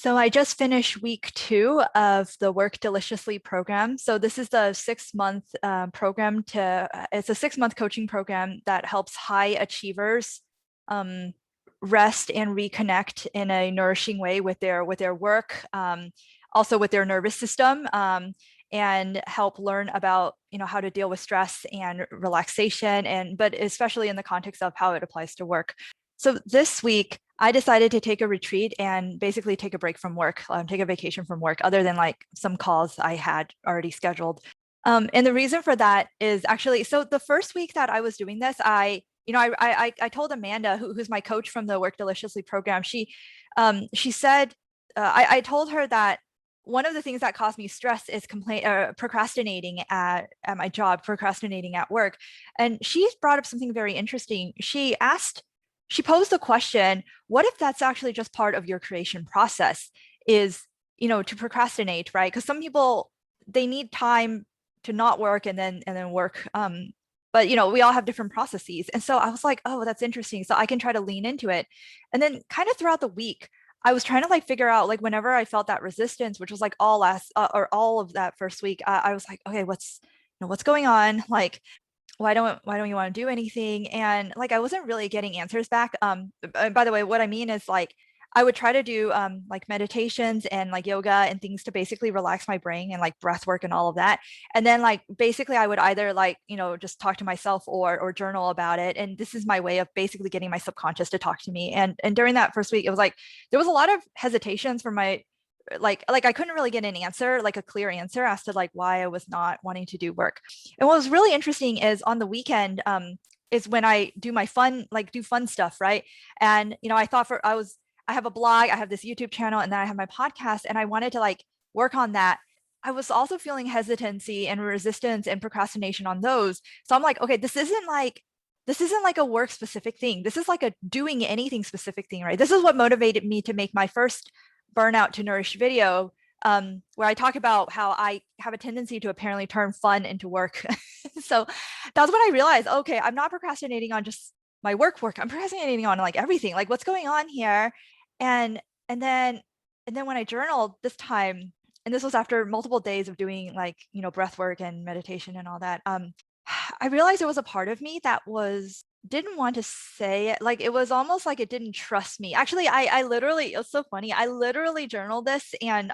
So I just finished week 2 of the Work Deliciously program. So this is the 6-month program it's a 6-month coaching program that helps high achievers um, rest and reconnect in a nourishing way with their work, also with their nervous system, and help learn about how to deal with stress and relaxation, but especially in the context of how it applies to work. So this week, I decided to take a retreat and basically take a break from work, take a vacation from work, other than like some calls I had already scheduled. And the reason for that is actually, so the first week that I was doing this, I told Amanda, who's my coach from the Work Deliciously program. She said, I told her that one of the things that caused me stress is procrastinating at my job, procrastinating at work. And she brought up something very interesting. She posed the question, what if that's actually just part of your creation process is, to procrastinate, right? Because some people, they need time to not work and then work. But we all have different processes. And so I was like, oh, that's interesting. So I can try to lean into it. And then kind of throughout the week, I was trying to like figure out, like, whenever I felt that resistance, which was like all of that first week, I was like, okay, what's going on? Like, why don't you want to do anything? And like I wasn't really getting answers back. By the way, what I mean is, like, I would try to do like meditations and like yoga and things to basically relax my brain, and like breath work and all of that. And then like basically I would either like just talk to myself or journal about it. And this is my way of basically getting my subconscious to talk to me. And during that first week, it was like there was a lot of hesitations from my like I couldn't really get an answer, like a clear answer as to like why I was not wanting to do work. And what was really interesting is on the weekend is when I do my do fun stuff, right? And I have a blog, I have this YouTube channel, and then I have my podcast, and I wanted to like work on that. I was also feeling hesitancy and resistance and procrastination on those. So I'm like, okay, this isn't like a work specific thing. This is like a doing anything specific thing, right? This is what motivated me to make my first Burnout to Nourished video, where I talk about how I have a tendency to apparently turn fun into work. So that's when I realized, okay, I'm not procrastinating on just my work. I'm procrastinating on like everything, like what's going on here. And and then when I journaled this time, and this was after multiple days of doing like, breath work and meditation and all that, I realized there was a part of me that didn't want to say it. Like it was almost like it didn't trust me. Actually, I literally, it was so funny. I literally journaled this, and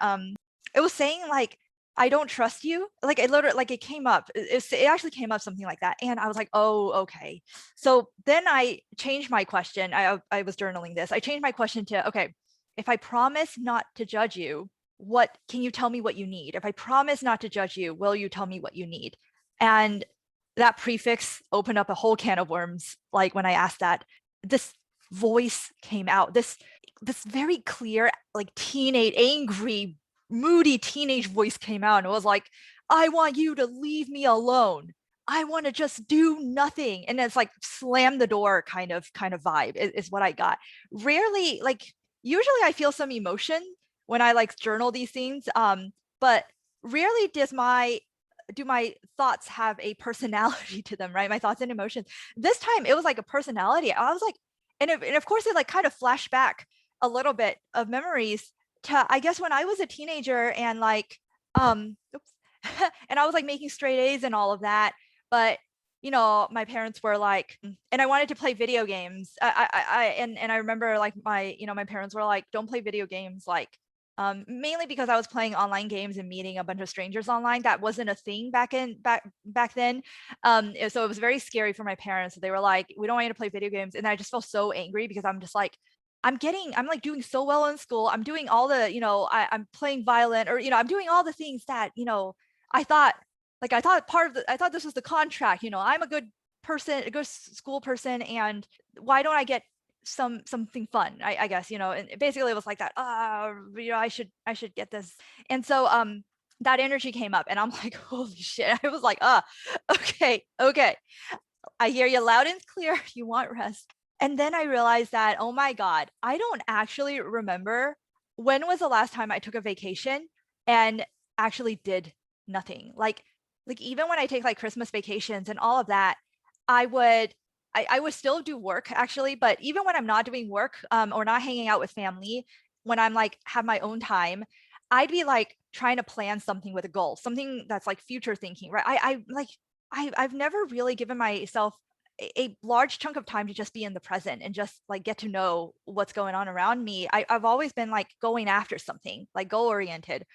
it was saying like, I don't trust you. Like it literally, like it came up. It actually came up something like that. And I was like, oh, okay. So then I changed my question. I was journaling this. I changed my question to, okay, if I promise not to judge you, what can you tell me what you need? If I promise not to judge you, will you tell me what you need? And that prefix opened up a whole can of worms. Like when I asked that, this voice came out, this very clear, like teenage, angry, moody teenage voice came out, and it was like, I want you to leave me alone. I want to just do nothing. And it's like slam the door kind of vibe is what I got. Rarely, like usually I feel some emotion when I like journal these things. But rarely do my thoughts have a personality to them, right? My thoughts and emotions. This time it was like a personality. I was like, and of course it like kind of flashed back a little bit of memories to, I guess, when I was a teenager, and like, oops, and I was like making straight A's and all of that. But my parents were like, and I wanted to play video games. And I remember like my parents were like, don't play video games, like, mainly because I was playing online games and meeting a bunch of strangers online. That wasn't a thing back then. So it was very scary for my parents. They were like, we don't want you to play video games. And I just felt so angry because I'm just like, I'm like doing so well in school. I'm doing all the, I'm playing violin, or, I'm doing all the things that, I thought, I thought this was the contract, I'm a good person, a good school person. And why don't I get something fun, I guess, and basically it was like that, I should get this. And so that energy came up, and I'm like, holy shit. I was like, okay, I hear you loud and clear. You want rest. And then I realized that, oh my God, I don't actually remember when was the last time I took a vacation and actually did nothing. Like even when I take like Christmas vacations and all of that, I would still do work actually. But even when I'm not doing work or not hanging out with family, when I'm like have my own time, I'd be like trying to plan something with a goal, something that's like future thinking, right? I've never really given myself a large chunk of time to just be in the present and just like get to know what's going on around me. I've always been like going after something, like goal oriented.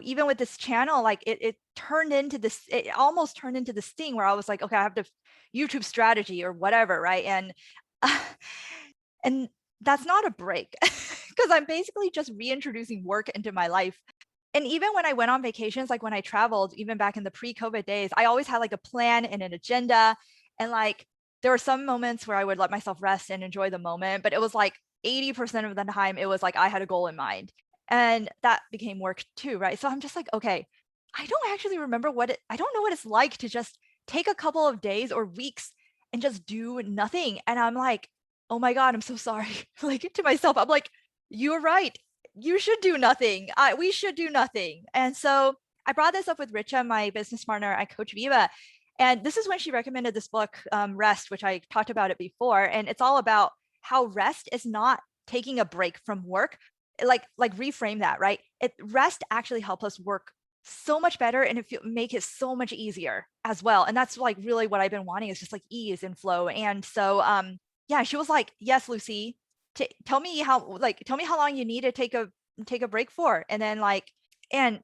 Even with this channel, like it turned into this, it almost turned into this thing where I was like, okay, I have to YouTube strategy or whatever, right? And that's not a break because I'm basically just reintroducing work into my life. And even when I went on vacations, like when I traveled, even back in the pre-COVID days, I always had like a plan and an agenda. And like there were some moments where I would let myself rest and enjoy the moment, but it was like 80% of the time, it was like I had a goal in mind. And that became work too, right? So I'm just like, okay, I don't actually remember I don't know what it's like to just take a couple of days or weeks and just do nothing. And I'm like, oh my God, I'm so sorry. Like to myself, I'm like, you're right. You should do nothing. We should do nothing. And so I brought this up with Richa, my business partner at Coach Viva. And this is when she recommended this book, Rest, which I talked about it before. And it's all about how rest is not taking a break from work. Like reframe that, right? Rest actually helps us work so much better and make it so much easier as well. And that's like really what I've been wanting is just like ease and flow. And so yeah, she was like, yes, Lucy, tell me how long you need to take a break for, and then like and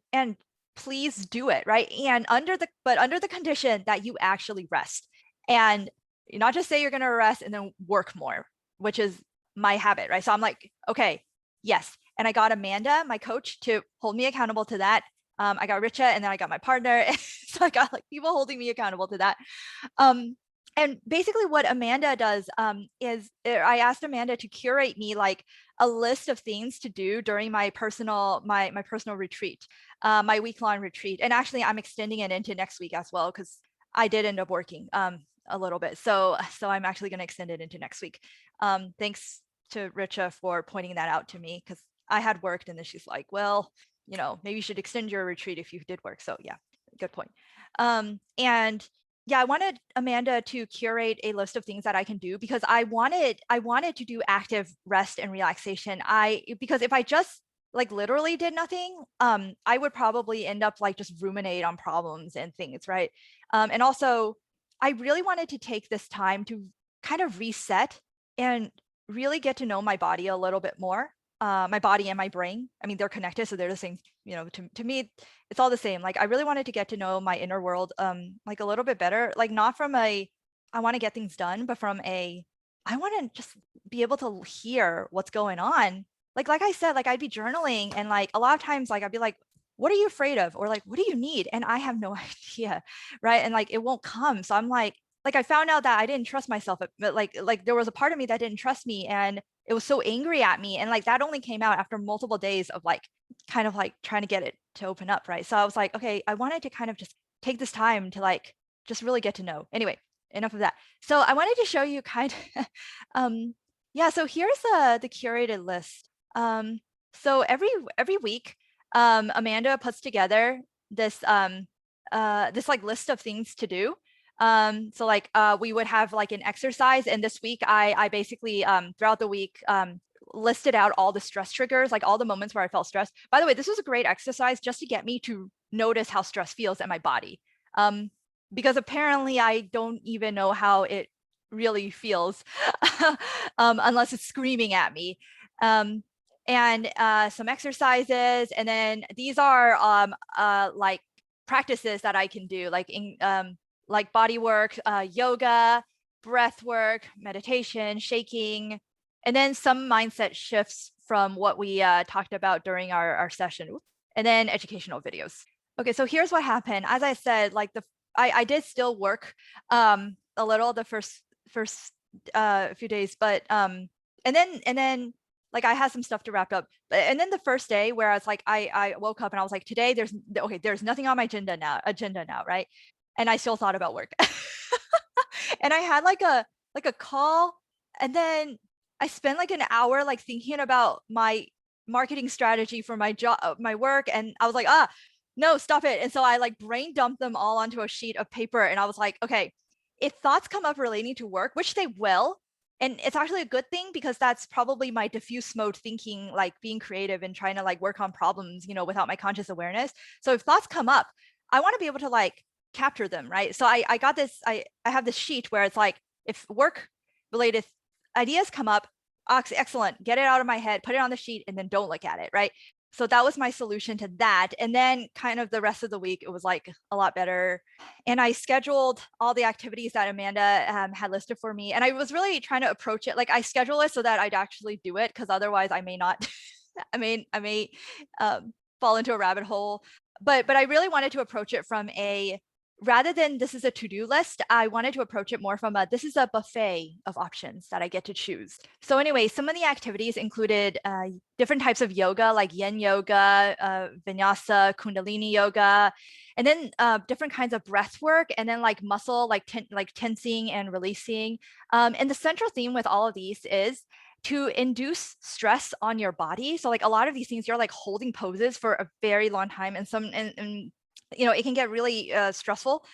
please do it, right? And under the condition that you actually rest, and not just say you're going to rest and then work more, which is my habit, right? So I'm like, okay, yes. And I got Amanda, my coach, to hold me accountable to that. I got Richa, and then I got my partner. So I got like people holding me accountable to that. And basically what Amanda does is I asked Amanda to curate me like a list of things to do during my personal retreat, my week-long retreat. And actually I'm extending it into next week as well, because I did end up working a little bit. So I'm actually going to extend it into next week. Thanks to Richa for pointing that out to me, because I had worked, and then she's like, well, maybe you should extend your retreat if you did work. So yeah, good point. And yeah, I wanted Amanda to curate a list of things that I can do, because I wanted to do active rest and relaxation. Because if I just like literally did nothing, I would probably end up like just ruminate on problems and things, right? And also I really wanted to take this time to kind of reset and really get to know my body a little bit more. My body and my brain. I mean, they're connected, so they're the same. To me, it's all the same. Like I really wanted to get to know my inner world, like a little bit better. Like not from I want to get things done, but from I want to just be able to hear what's going on. Like I said, like I'd be journaling, and like a lot of times, like I'd be like, "What are you afraid of?" Or like, "What do you need?" And I have no idea, right? And like it won't come. So I'm like I found out that I didn't trust myself, but like there was a part of me that didn't trust me, and it was so angry at me. And like that only came out after multiple days of like kind of like trying to get it to open up, right? So I was like, okay, I wanted to kind of just take this time to like just really get to know. Anyway, enough of that. So I wanted to show you kind of yeah, so here's the curated list. So every week Amanda puts together this this like list of things to do. So like we would have like an exercise, and this week I basically throughout the week listed out all the stress triggers, like all the moments where I felt stressed. By the way, this was a great exercise just to get me to notice how stress feels in my body, because apparently I don't even know how it really feels unless it's screaming at me. And some exercises, and then these are like practices that I can do, like body work, yoga, breath work, meditation, shaking, and then some mindset shifts from what we talked about during our session, and then educational videos. Okay, so here's what happened. As I said, like I did still work a little the first few days, but and then like I had some stuff to wrap up. And then the first day where I was like, I woke up and I was like, today there's nothing on my agenda now, right? And I still thought about work. And I had like a call, and then I spent like an hour like thinking about my marketing strategy for my job, my work, and I was like, no, stop it. And so I like brain dumped them all onto a sheet of paper, and I was like, okay, if thoughts come up relating to work, which they will, And it's actually a good thing because that's probably my diffuse mode thinking, like being creative and trying to like work on problems, without my conscious awareness. So if thoughts come up, I want to be able to like capture them, right? So I got this, I have this sheet where it's like, if work related ideas come up, excellent, get it out of my head, put it on the sheet, and then don't look at it, right? So that was my solution to that. And then kind of the rest of the week, it was like a lot better. And I scheduled all the activities that Amanda had listed for me. And I was really trying to approach it. Like I schedule it so that I'd actually do it, because otherwise I may not, I may fall into a rabbit hole. But I really wanted to approach it from rather than this is a to-do list, I wanted to approach it more from this is a buffet of options that I get to choose. So anyway, some of the activities included different types of yoga, like yin yoga, vinyasa, kundalini yoga, and then different kinds of breath work, and then like muscle, like tensing and releasing. And the central theme with all of these is to induce stress on your body. So like a lot of these things, you're like holding poses for a very long time, and it can get really stressful,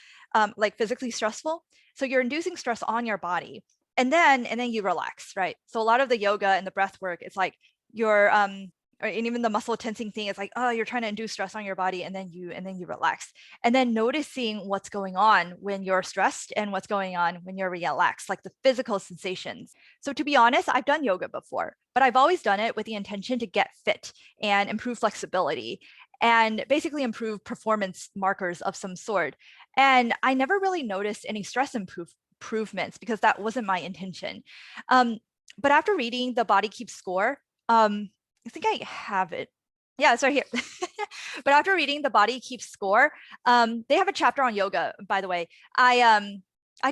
like physically stressful. So you're inducing stress on your body, and then you relax, right? So a lot of the yoga and the breath work, it's like you're and even the muscle tensing thing is like, oh, you're trying to induce stress on your body, and then you relax, and then noticing what's going on when you're stressed and what's going on when you're relaxed, like the physical sensations. So to be honest, I've done yoga before, but I've always done it with the intention to get fit and improve flexibility and basically improve performance markers of some sort. And I never really noticed any stress improvements because that wasn't my intention. But after reading The Body Keeps Score, I think I have it. Yeah, it's right here. But after reading The Body Keeps Score, they have a chapter on yoga, by the way. I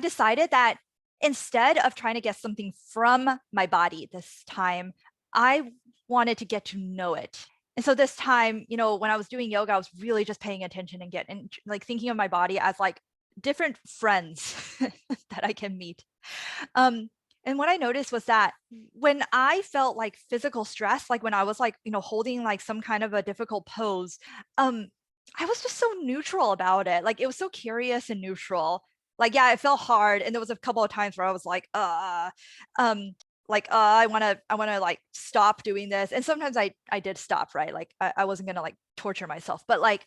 decided that instead of trying to get something from my body this time, I wanted to get to know it. And so this time, when I was doing yoga, I was really just paying attention and like thinking of my body as like different friends that I can meet. And what I noticed was that when I felt like physical stress, like when I was like, holding like some kind of a difficult pose, I was just so neutral about it. Like it was so curious and neutral. Like, yeah, it felt hard. And there was a couple of times where I was I want to like stop doing this. And sometimes I did stop, right? Like I wasn't going to like torture myself, but like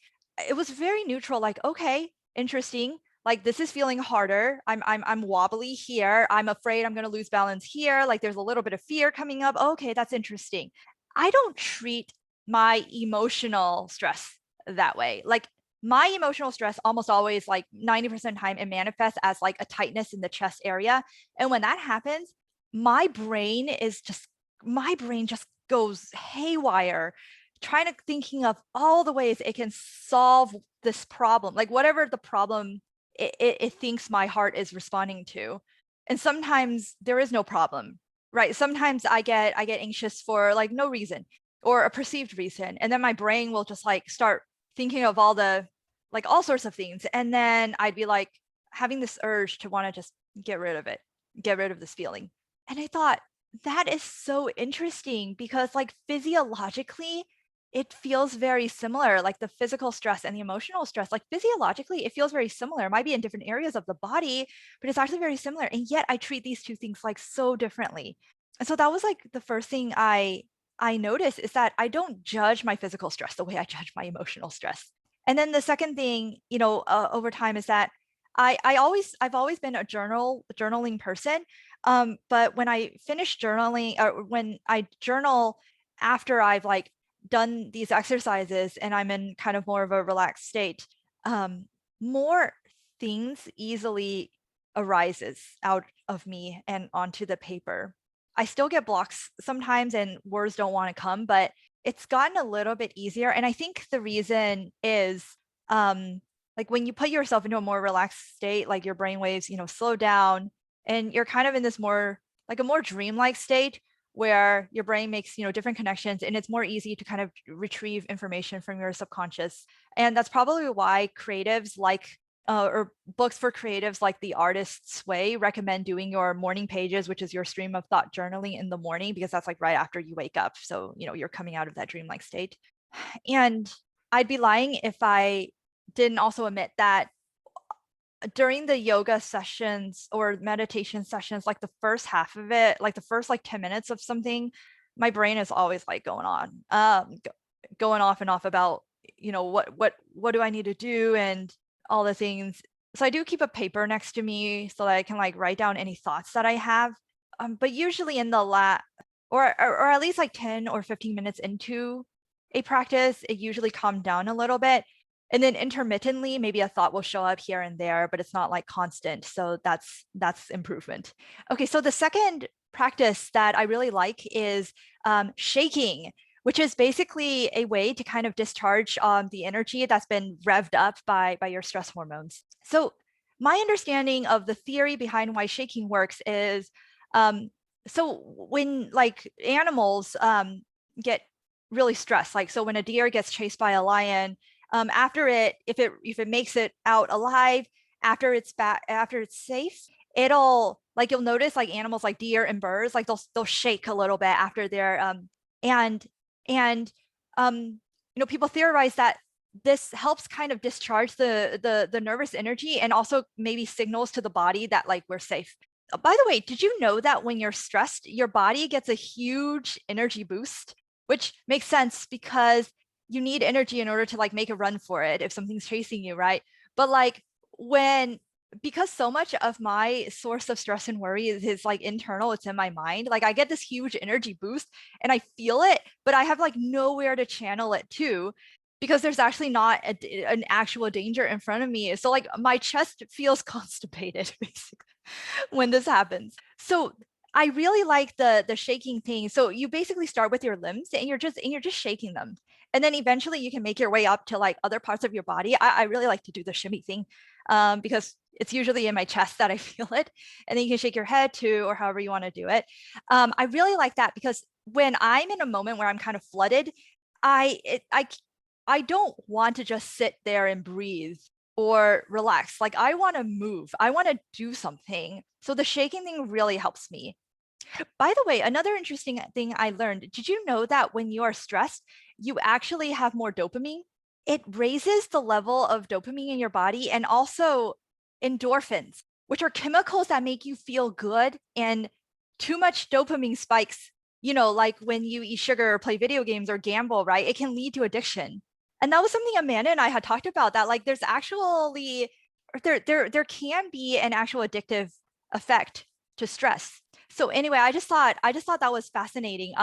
it was very neutral. Like, okay, interesting. Like this is feeling harder. I'm wobbly here. I'm afraid I'm going to lose balance here. Like there's a little bit of fear coming up. Okay, that's interesting. I don't treat my emotional stress that way. Like my emotional stress almost always, like 90% of the time, it manifests as like a tightness in the chest area. And when that happens, my brain just goes haywire, trying to thinking of all the ways it can solve this problem, like whatever the problem it thinks my heart is responding to. And sometimes there is no problem, right? Sometimes I get anxious for like no reason or a perceived reason, and then my brain will just like start thinking of all sorts of things, and then I'd be like having this urge to want to just get rid of it, get rid of this feeling. And I thought, that is so interesting because like physiologically, it feels very similar, like the physical stress and the emotional stress, like physiologically, it feels very similar. It might be in different areas of the body, but it's actually very similar. And yet I treat these two things like so differently. And so that was like the first thing I noticed, is that I don't judge my physical stress the way I judge my emotional stress. And then the second thing, over time, is that I've always been a journaling person. But when I finish journaling, or when I journal after I've like done these exercises and I'm in kind of more of a relaxed state, more things easily arises out of me and onto the paper. I still get blocks sometimes and words don't want to come, but it's gotten a little bit easier. And I think the reason is like when you put yourself into a more relaxed state, like your brain waves, slow down, and you're kind of in this more like a more dreamlike state where your brain makes different connections, and it's more easy to kind of retrieve information from your subconscious. And that's probably why creatives like or books for creatives like The Artist's Way recommend doing your morning pages, which is your stream of thought journaling in the morning, because that's like right after you wake up. So, you're coming out of that dreamlike state. And I'd be lying if I didn't also admit that during the yoga sessions or meditation sessions, like the first half of it, like the first like 10 minutes of something, my brain is always like going on, going off and off about, what do I need to do and all the things. So I do keep a paper next to me so that I can like write down any thoughts that I have. But usually in the or at least like 10 or 15 minutes into a practice, it usually calmed down a little bit. And then intermittently, maybe a thought will show up here and there, but it's not like constant. So that's improvement. Okay, so the second practice that I really like is shaking, which is basically a way to kind of discharge the energy that's been revved up by your stress hormones. So my understanding of the theory behind why shaking works is, so when like animals get really stressed, like so when a deer gets chased by a lion, if it makes it out alive, after it's safe, it'll like, you'll notice like animals like deer and birds, like they'll shake a little bit after they're and and people theorize that this helps kind of discharge the nervous energy and also maybe signals to the body that like we're safe. By the way, did you know that when you're stressed, your body gets a huge energy boost, which makes sense because you need energy in order to like make a run for it if something's chasing you, right? But like because so much of my source of stress and worry is like internal, it's in my mind, like I get this huge energy boost and I feel it, but I have like nowhere to channel it to because there's actually not an actual danger in front of me. So like my chest feels constipated basically when this happens. So I really like the shaking thing. So you basically start with your limbs and you're just shaking them. And then eventually you can make your way up to like other parts of your body. I really like to do the shimmy thing because it's usually in my chest that I feel it. And then you can shake your head too, or however you want to do it. I really like that because when I'm in a moment where I'm kind of flooded, I don't want to just sit there and breathe or relax. Like I want to move. I want to do something. So the shaking thing really helps me. By the way, another interesting thing I learned, did you know that when you are stressed, you actually have more dopamine? It raises the level of dopamine in your body and also endorphins, which are chemicals that make you feel good. And too much dopamine spikes, like when you eat sugar or play video games or gamble, right? It can lead to addiction. And that was something Amanda and I had talked about, that like there's actually there can be an actual addictive effect to stress. So anyway, I just thought that was fascinating.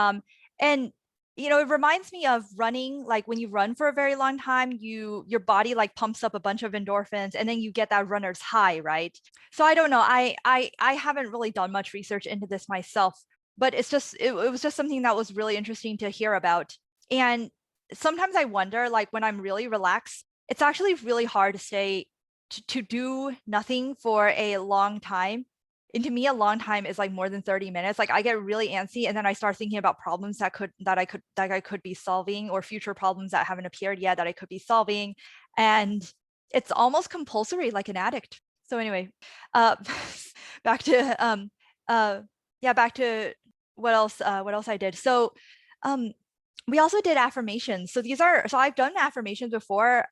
And it reminds me of running. Like when you run for a very long time, your body like pumps up a bunch of endorphins, and then you get that runner's high, right? So I don't know. I haven't really done much research into this myself, but it was just something that was really interesting to hear about. And sometimes I wonder, like when I'm really relaxed, it's actually really hard to stay to do nothing for a long time. And to me, a long time is like more than 30 minutes. Like I get really antsy and then I start thinking about problems that I could be solving, or future problems that haven't appeared yet that I could be solving. And it's almost compulsory, like an addict. So anyway, uh back to back to what else I did. So we also did affirmations. So I've done affirmations before.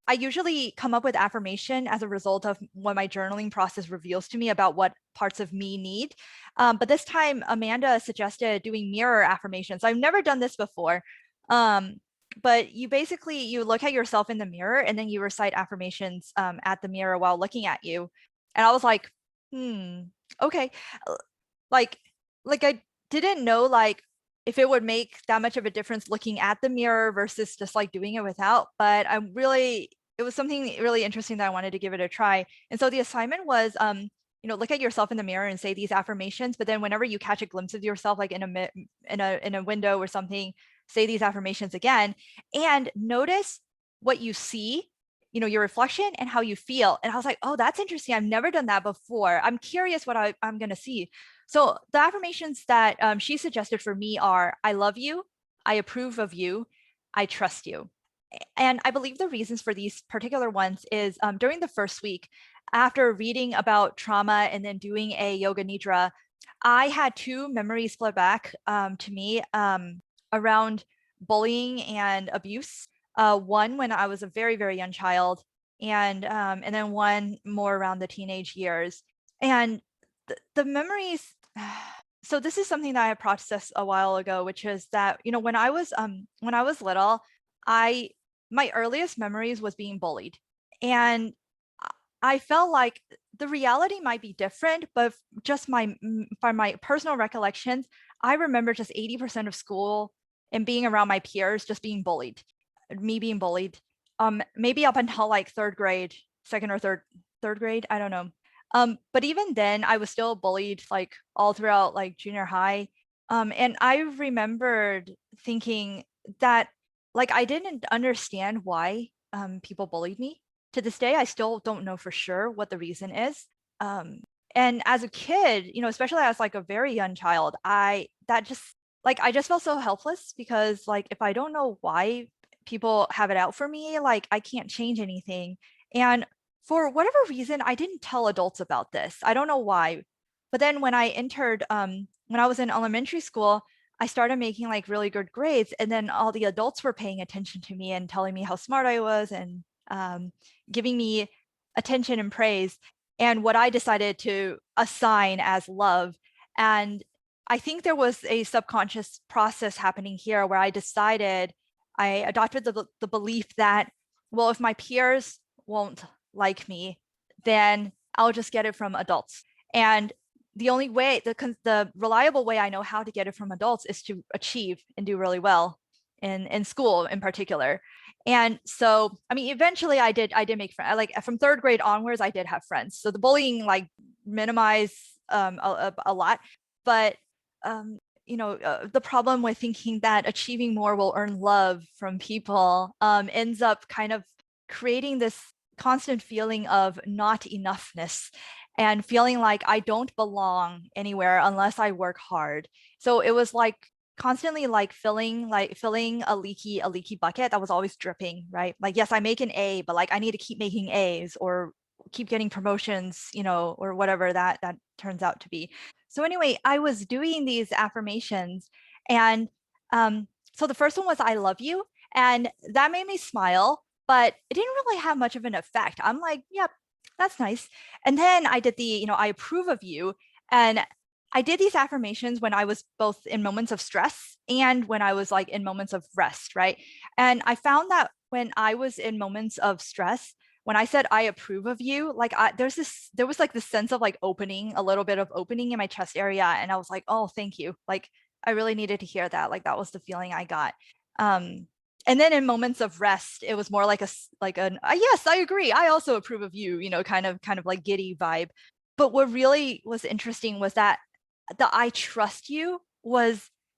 I usually come up with affirmation as a result of what my journaling process reveals to me about what parts of me need. But this time, Amanda suggested doing mirror affirmations. I've never done this before. But you look at yourself in the mirror and then you recite affirmations at the mirror while looking at you. And I was like, okay. Like, I didn't know like if it would make that much of a difference looking at the mirror versus just like doing it without, but it was something really interesting that I wanted to give it a try. And so the assignment was, look at yourself in the mirror and say these affirmations, but then whenever you catch a glimpse of yourself, like in a window or something, say these affirmations again and notice what you see, your reflection and how you feel. And I was like, oh, that's interesting. I've never done that before. I'm curious what I'm going to see. So the affirmations that she suggested for me are, I love you, I approve of you, I trust you. And I believe the reasons for these particular ones is during the first week, after reading about trauma and then doing a yoga nidra, I had two memories flood back to me around bullying and abuse. One when I was a very, very young child. and then one more around the teenage years. And the memories. So this is something that I processed a while ago, which is that, you know, when I was little, I my earliest memories was being bullied, and I felt like the reality might be different, but just from my personal recollections, I remember just 80% of school and being around my peers just being bullied, me being bullied. Maybe up until like third grade, second or third grade, I don't know. But even then, I was still bullied like all throughout like junior high. And I remembered thinking that like I didn't understand why people bullied me. To this day, I still don't know for sure what the reason is. Um, and as a kid, you know, especially as like a very young child, I just felt so helpless because like if I don't know why people have it out for me, like I can't change anything. And for whatever reason, I didn't tell adults about this. I don't know why. But then when I was in elementary school, I started making like really good grades. And then all the adults were paying attention to me and telling me how smart I was and giving me attention and praise. And what I decided to assign as love. And I think there was a subconscious process happening here where I adopted the belief that, well, if my peers won't like me, then I'll just get it from adults. And the only way, the reliable way I know how to get it from adults is to achieve and do really well in school in particular. And so, I mean, eventually I did make friends. Like from third grade onwards, I did have friends. So the bullying like minimized a lot, but the problem with thinking that achieving more will earn love from people ends up kind of creating this constant feeling of not enoughness and feeling like I don't belong anywhere unless I work hard. So it was like constantly like filling a leaky bucket that was always dripping, right? Like, yes, I make an A, but like I need to keep making A's or keep getting promotions, or whatever that turns out to be. So anyway, I was doing these affirmations, and so the first one was I love you, and that made me smile, but it didn't really have much of an effect. I'm like, yep, that's nice. And then I did I approve of you, and I did these affirmations when I was both in moments of stress and when I was like in moments of rest, right? And I found that when I was in moments of stress, when I said I approve of you, like there was like this sense of like opening, a little bit of opening in my chest area. And I was like, oh, thank you. Like I really needed to hear that. Like that was the feeling I got. And then in moments of rest, it was more like yes, I agree. I also approve of you, kind of like giddy vibe. But what really was interesting was that the I trust you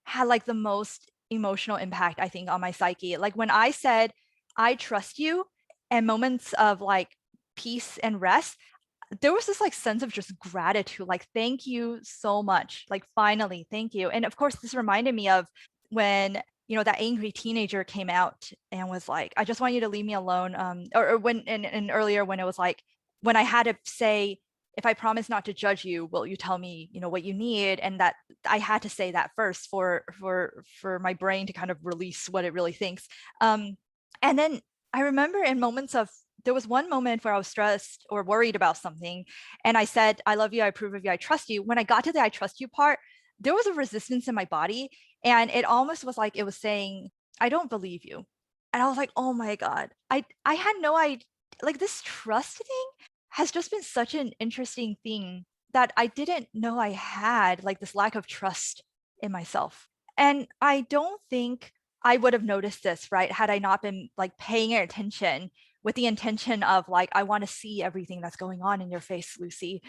had like the most emotional impact, I think, on my psyche. Like when I said I trust you and moments of like peace and rest, there was this like sense of just gratitude, like thank you so much, like finally, thank you. And of course, this reminded me of when that angry teenager came out and was like, I just want you to leave me alone. Or when and earlier when it was like, when I had to say, if I promise not to judge you, will you tell me, what you need? And that I had to say that first for my brain to kind of release what it really thinks. And then I remember in moments of, there was one moment where I was stressed or worried about something, and I said, I love you, I approve of you, I trust you. When I got to the I trust you part, there was a resistance in my body, and it almost was like it was saying, I don't believe you. And I was like, oh my God, I had no idea. Like this trust thing has just been such an interesting thing that I didn't know I had, like this lack of trust in myself. And I don't think I would have noticed this, right, had I not been like paying attention with the intention of like, I want to see everything that's going on in your face, Lucy.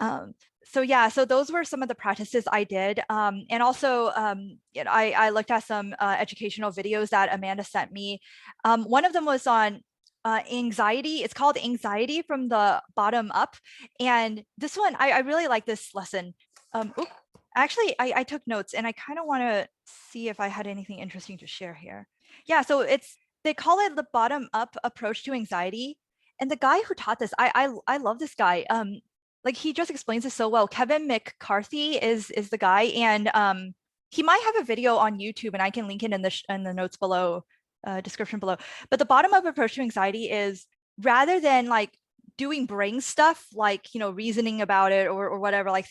So yeah, so those were some of the practices I did. And also, I looked at some educational videos that Amanda sent me. One of them was on anxiety. It's called Anxiety from the Bottom Up. And this one, I really like this lesson. Actually, I took notes, and I kind of want to see if I had anything interesting to share here. Yeah, so they call it the bottom up approach to anxiety. And the guy who taught this, I love this guy. Like he just explains it so well. Kevin McCarthy is the guy, and he might have a video on YouTube, and I can link it in the notes below, description below. But the bottom up approach to anxiety is rather than like doing brain stuff, like, reasoning about it or whatever, like,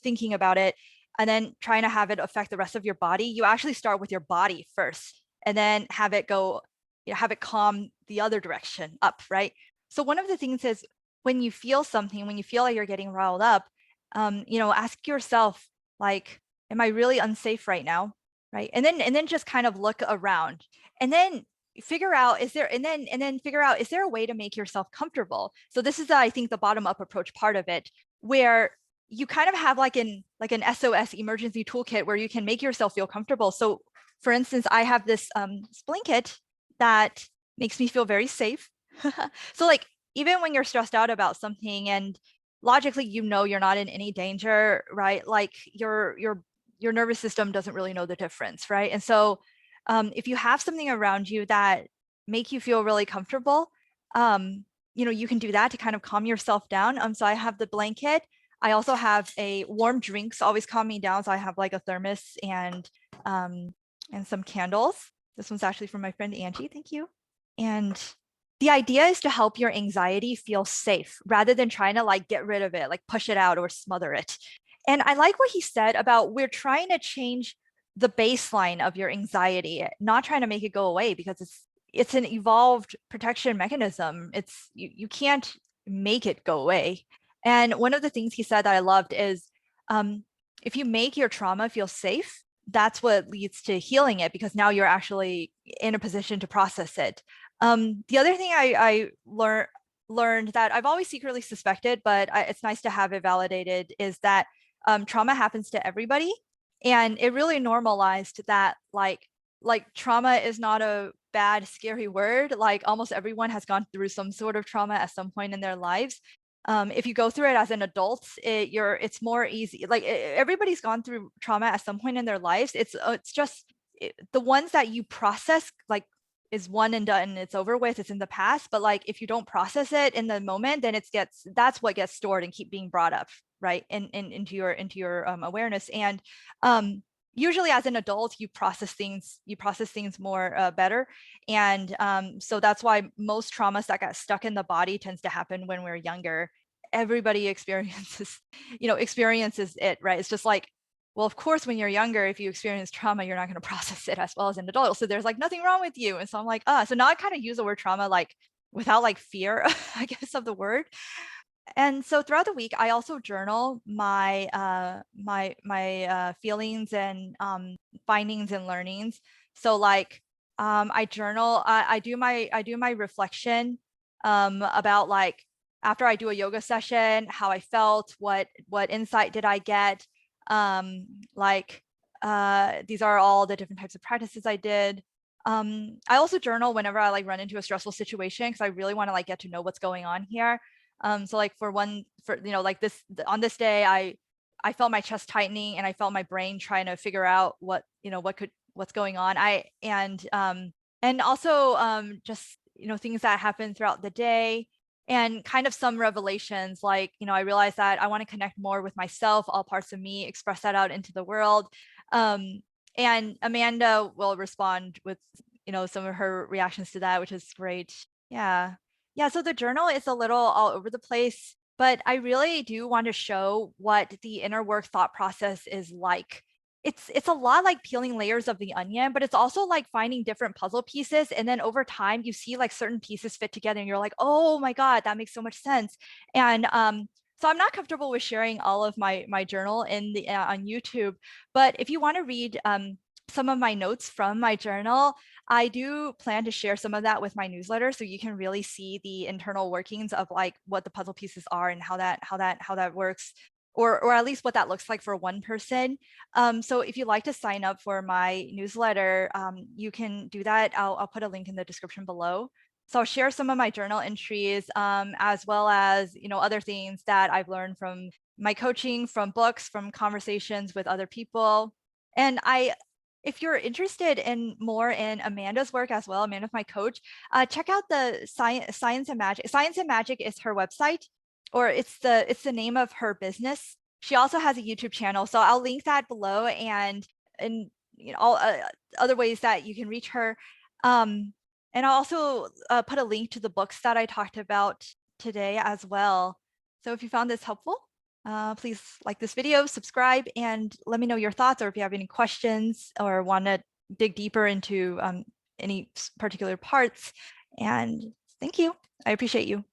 thinking about it, and then trying to have it affect the rest of your body, you actually start with your body first and then have it go, have it calm the other direction up, right? So one of the things is when you feel something, when you feel like you're getting riled up, ask yourself, like, am I really unsafe right now? Right. And then just kind of look around and then figure out, figure out, is there a way to make yourself comfortable? So this is, I think, the bottom up approach part of it, where you kind of have like an SOS emergency toolkit where you can make yourself feel comfortable. So for instance, I have this blanket that makes me feel very safe. So like, even when you're stressed out about something and logically, you're not in any danger, right? Like your nervous system doesn't really know the difference, right? And so if you have something around you that make you feel really comfortable, you can do that to kind of calm yourself down. So I have the blanket. I also have a warm drinks, always calm me down. So I have like a thermos and some candles. This one's actually from my friend Angie. Thank you. And the idea is to help your anxiety feel safe rather than trying to like get rid of it, like push it out or smother it. And I like what he said about we're trying to change the baseline of your anxiety, not trying to make it go away, because it's an evolved protection mechanism. You can't make it go away. And one of the things he said that I loved is if you make your trauma feel safe, that's what leads to healing it, because now you're actually in a position to process it. The other thing I learned that I've always secretly suspected, but it's nice to have it validated, is that trauma happens to everybody. And it really normalized that like trauma is not a bad, scary word. Like almost everyone has gone through some sort of trauma at some point in their lives. If you go through it as an adult, it's more easy. Like everybody's gone through trauma at some point in their lives. It's just the ones that you process, like, is one and done, it's over with, it's in the past. But like if you don't process it in the moment, then that's what gets stored and keep being brought up, right, into your awareness. And usually as an adult, you process things more better. And so that's why most traumas that got stuck in the body tends to happen when we're younger. Everybody experiences it, right? It's just like, well, of course, when you're younger, if you experience trauma, you're not going to process it as well as an adult. So there's like nothing wrong with you. And so I'm like, so now I kind of use the word trauma like without like fear, I guess, of the word. And so throughout the week, I also journal my feelings and findings and learnings. So like I journal, I do my reflection about like after I do a yoga session, how I felt, what insight did I get, like these are all the different types of practices I did. I also journal whenever I like run into a stressful situation, because I really want to like get to know what's going on here. So like like this, on this day, I felt my chest tightening and I felt my brain trying to figure out what's going on. And also just, things that happen throughout the day, and kind of some revelations, like, I realized that I want to connect more with myself, all parts of me, express that out into the world. And Amanda will respond with, some of her reactions to that, which is great. Yeah. Yeah, so the journal is a little all over the place, but I really do want to show what the inner work thought process is like. It's a lot like peeling layers of the onion, but it's also like finding different puzzle pieces. And then over time, you see like certain pieces fit together and you're like, oh my God, that makes so much sense. And so I'm not comfortable with sharing all of my journal on YouTube, but if you want to read some of my notes from my journal, I do plan to share some of that with my newsletter, so you can really see the internal workings of like what the puzzle pieces are and how that works, or at least what that looks like for one person. So if you'd like to sign up for my newsletter, you can do that. I'll put a link in the description below. So I'll share some of my journal entries, as well as other things that I've learned from my coaching, from books, from conversations with other people. And if you're interested in more in Amanda's work as well, Amanda's my coach, check out the Science and Magic. Science and Magic is her website, or it's the name of her business. She also has a YouTube channel, so I'll link that below, and all other ways that you can reach her. And And I'll also put a link to the books that I talked about today as well. So if you found this helpful, please like this video, subscribe, and let me know your thoughts, or if you have any questions or want to dig deeper into any particular parts. And thank you. I appreciate you.